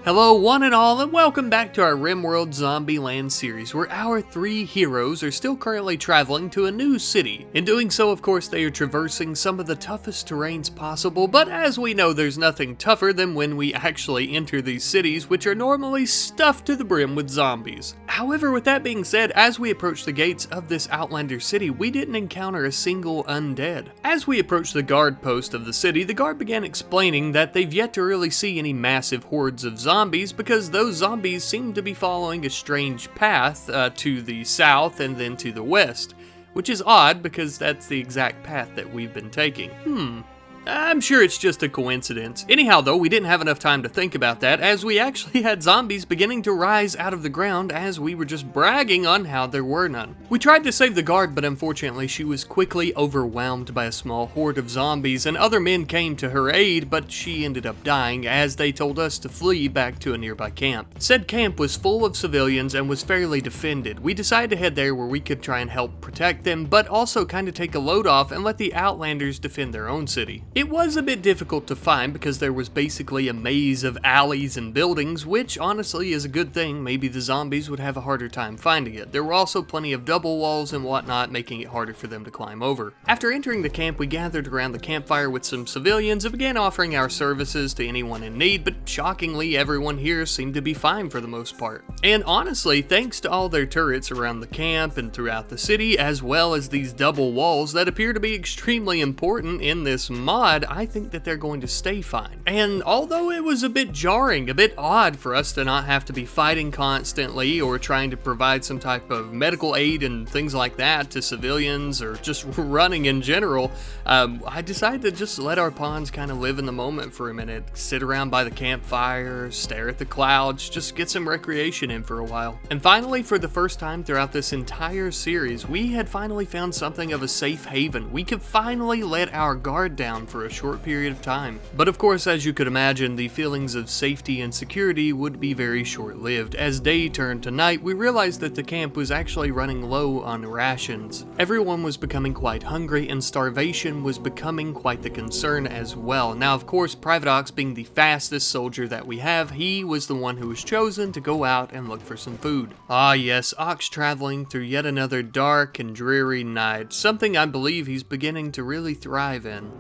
Hello one and all, and welcome back to our RimWorld Zombieland series, where our three heroes are still currently traveling to a new city. In doing so, of course, they are traversing some of the toughest terrains possible, but as we know, there's nothing tougher than when we actually enter these cities, which are normally stuffed to the brim with zombies. However, with that being said, as we approach the gates of this Outlander city, we didn't encounter a single undead. As we approached the guard post of the city, the guard began explaining that they've yet to really see any massive hordes of zombies because those zombies seem to be following a strange path to the south and then to the west, which is odd because that's the exact path that we've been taking. I'm sure it's just a coincidence. Anyhow though, we didn't have enough time to think about that, as we actually had zombies beginning to rise out of the ground as we were just bragging on how there were none. We tried to save the guard, but unfortunately she was quickly overwhelmed by a small horde of zombies, and other men came to her aid, but she ended up dying as they told us to flee back to a nearby camp. Said camp was full of civilians and was fairly defended. We decided to head there where we could try and help protect them, but also kind of take a load off and let the Outlanders defend their own city. It was a bit difficult to find because there was basically a maze of alleys and buildings, which honestly is a good thing. Maybe the zombies would have a harder time finding it. There were also plenty of double walls and whatnot, making it harder for them to climb over. After entering the camp, we gathered around the campfire with some civilians and began offering our services to anyone in need, but shockingly everyone here seemed to be fine for the most part. And honestly, thanks to all their turrets around the camp and throughout the city, as well as these double walls that appear to be extremely important in this mod, I think that they're going to stay fine. And although it was a bit jarring, a bit odd for us to not have to be fighting constantly or trying to provide some type of medical aid and things like that to civilians or just running in general, I decided to just let our pawns kind of live in the moment for a minute, sit around by the campfire, stare at the clouds, just get some recreation in for a while. And finally, for the first time throughout this entire series, we had finally found something of a safe haven. We could finally let our guard down for a short period of time. But of course, as you could imagine, the feelings of safety and security would be very short-lived. As day turned to night, we realized that the camp was actually running low on rations. Everyone was becoming quite hungry, and starvation was becoming quite the concern as well. Now, of course, Private Ox, being the fastest soldier that we have, he was the one who was chosen to go out and look for some food. Ah yes, Ox traveling through yet another dark and dreary night, something I believe he's beginning to really thrive in.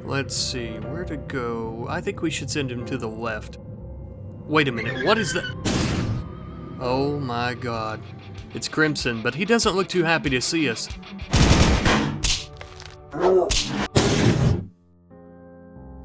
Let's see, where to go? I think we should send him to the left. Wait a minute, what is that? Oh my god. It's Crimson, but he doesn't look too happy to see us.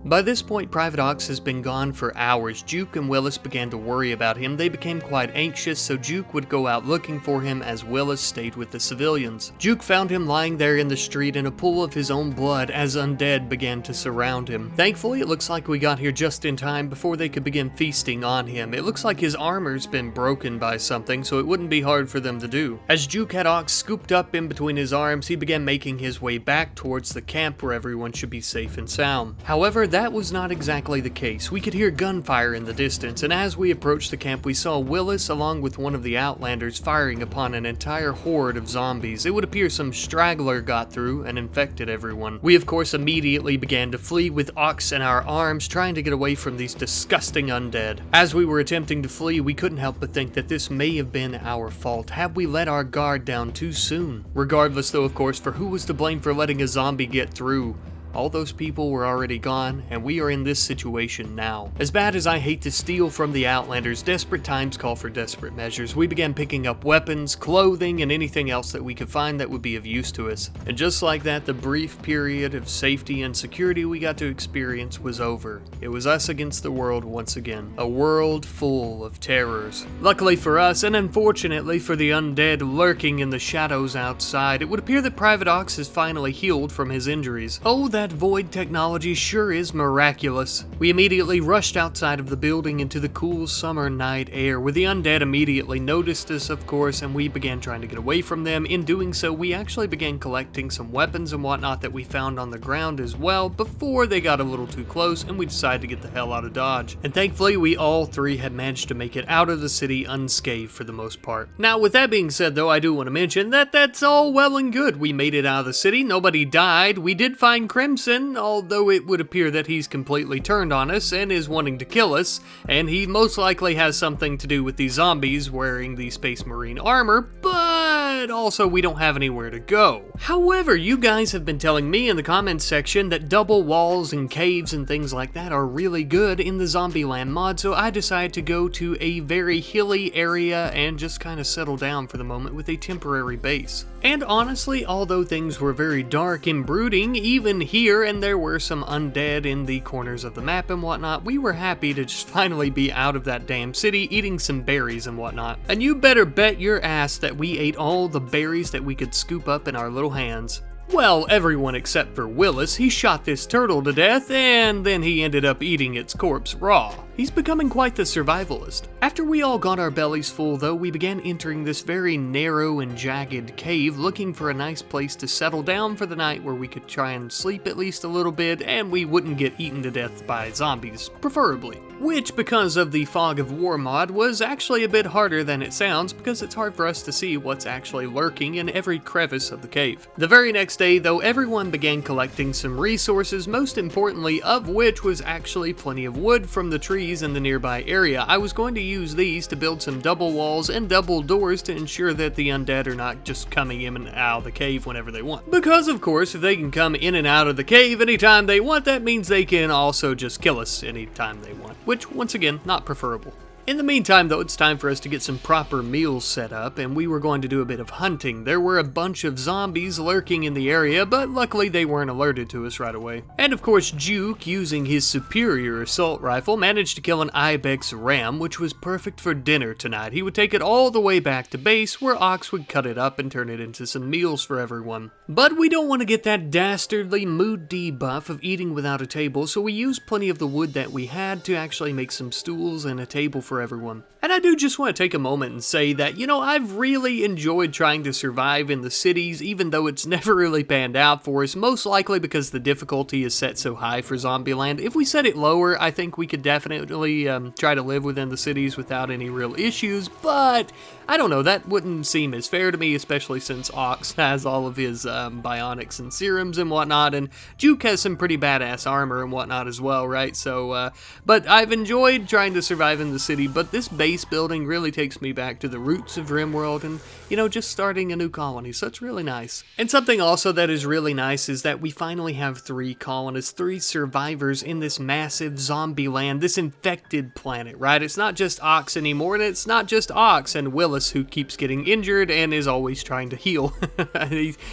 By this point, Private Ox has been gone for hours. Juke and Willis began to worry about him. They became quite anxious, so Juke would go out looking for him as Willis stayed with the civilians. Juke found him lying there in the street in a pool of his own blood as undead began to surround him. Thankfully, it looks like we got here just in time before they could begin feasting on him. It looks like his armor's been broken by something, so it wouldn't be hard for them to do. As Juke had Ox scooped up in between his arms, he began making his way back towards the camp where everyone should be safe and sound. However, that was not exactly the case. We could hear gunfire in the distance, and as we approached the camp, we saw Willis along with one of the Outlanders firing upon an entire horde of zombies. It would appear some straggler got through and infected everyone. We of course immediately began to flee with Ox in our arms, trying to get away from these disgusting undead. As we were attempting to flee, we couldn't help but think that this may have been our fault. Had we let our guard down too soon? Regardless though, of course, for who was to blame for letting a zombie get through? All those people were already gone, and we are in this situation now. As bad as I hate to steal from the Outlanders, desperate times call for desperate measures. We began picking up weapons, clothing, and anything else that we could find that would be of use to us. And just like that, the brief period of safety and security we got to experience was over. It was us against the world once again. A world full of terrors. Luckily for us, and unfortunately for the undead lurking in the shadows outside, it would appear that Private Ox has finally healed from his injuries. Oh, that void technology sure is miraculous. We immediately rushed outside of the building into the cool summer night air, where the undead immediately noticed us, of course, and we began trying to get away from them. In doing so, we actually began collecting some weapons and whatnot that we found on the ground as well, before they got a little too close and we decided to get the hell out of Dodge. And thankfully, we all three had managed to make it out of the city unscathed for the most part. Now, with that being said though, I do want to mention that that's all well and good. We made it out of the city, nobody died. We did find Crimson, although it would appear that he's completely turned on us and is wanting to kill us, and he most likely has something to do with these zombies wearing the Space Marine armor, but also we don't have anywhere to go. However, you guys have been telling me in the comments section that double walls and caves and things like that are really good in the Zombieland mod, so I decided to go to a very hilly area and just kind of settle down for the moment with a temporary base. And honestly, although things were very dark and brooding, even here, and there were some undead in the corners of the map and whatnot, we were happy to just finally be out of that damn city, eating some berries and whatnot. And you better bet your ass that we ate all the berries that we could scoop up in our little hands. Well, everyone except for Willis. He shot this turtle to death, and then he ended up eating its corpse raw. He's becoming quite the survivalist. After we all got our bellies full though, we began entering this very narrow and jagged cave, looking for a nice place to settle down for the night where we could try and sleep at least a little bit, and we wouldn't get eaten to death by zombies, preferably. Which, because of the Fog of War mod, was actually a bit harder than it sounds, because it's hard for us to see what's actually lurking in every crevice of the cave. The very next day though, everyone began collecting some resources, most importantly of which was actually plenty of wood from the trees in the nearby area. I was going to use these to build some double walls and double doors to ensure that the undead are not just coming in and out of the cave whenever they want. Because of course, if they can come in and out of the cave anytime they want, that means they can also just kill us anytime they want. Which, once again, not preferable. In the meantime though, it's time for us to get some proper meals set up, and we were going to do a bit of hunting. There were a bunch of zombies lurking in the area, but luckily they weren't alerted to us right away. And of course Juke, using his superior assault rifle, managed to kill an ibex ram, which was perfect for dinner tonight. He would take it all the way back to base, where Ox would cut it up and turn it into some meals for everyone. But we don't want to get that dastardly mood debuff of eating without a table, so we used plenty of the wood that we had to actually make some stools and a table for everyone. And I do just want to take a moment and say that, you know, I've really enjoyed trying to survive in the cities, even though it's never really panned out for us, most likely because the difficulty is set so high for Zombieland. If we set it lower, I think we could definitely try to live within the cities without any real issues, but I don't know, that wouldn't seem as fair to me, especially since Ox has all of his bionics and serums and whatnot, and Juke has some pretty badass armor and whatnot as well, right? So, but I've enjoyed trying to survive in the city, but this base building really takes me back to the roots of RimWorld and, you know, just starting a new colony, so it's really nice. And something also that is really nice is that we finally have 3 colonists, 3 survivors in this massive zombie land, this infected planet, right? It's not just Ox anymore, and it's not just Ox and Willis who keeps getting injured and is always trying to heal.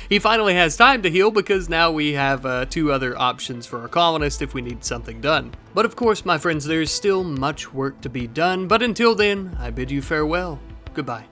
He finally has time to heal because now we have 2 other options for our colonist if we need something done. But of course, my friends, there's still much work to be done, but until then, I bid you farewell. Goodbye.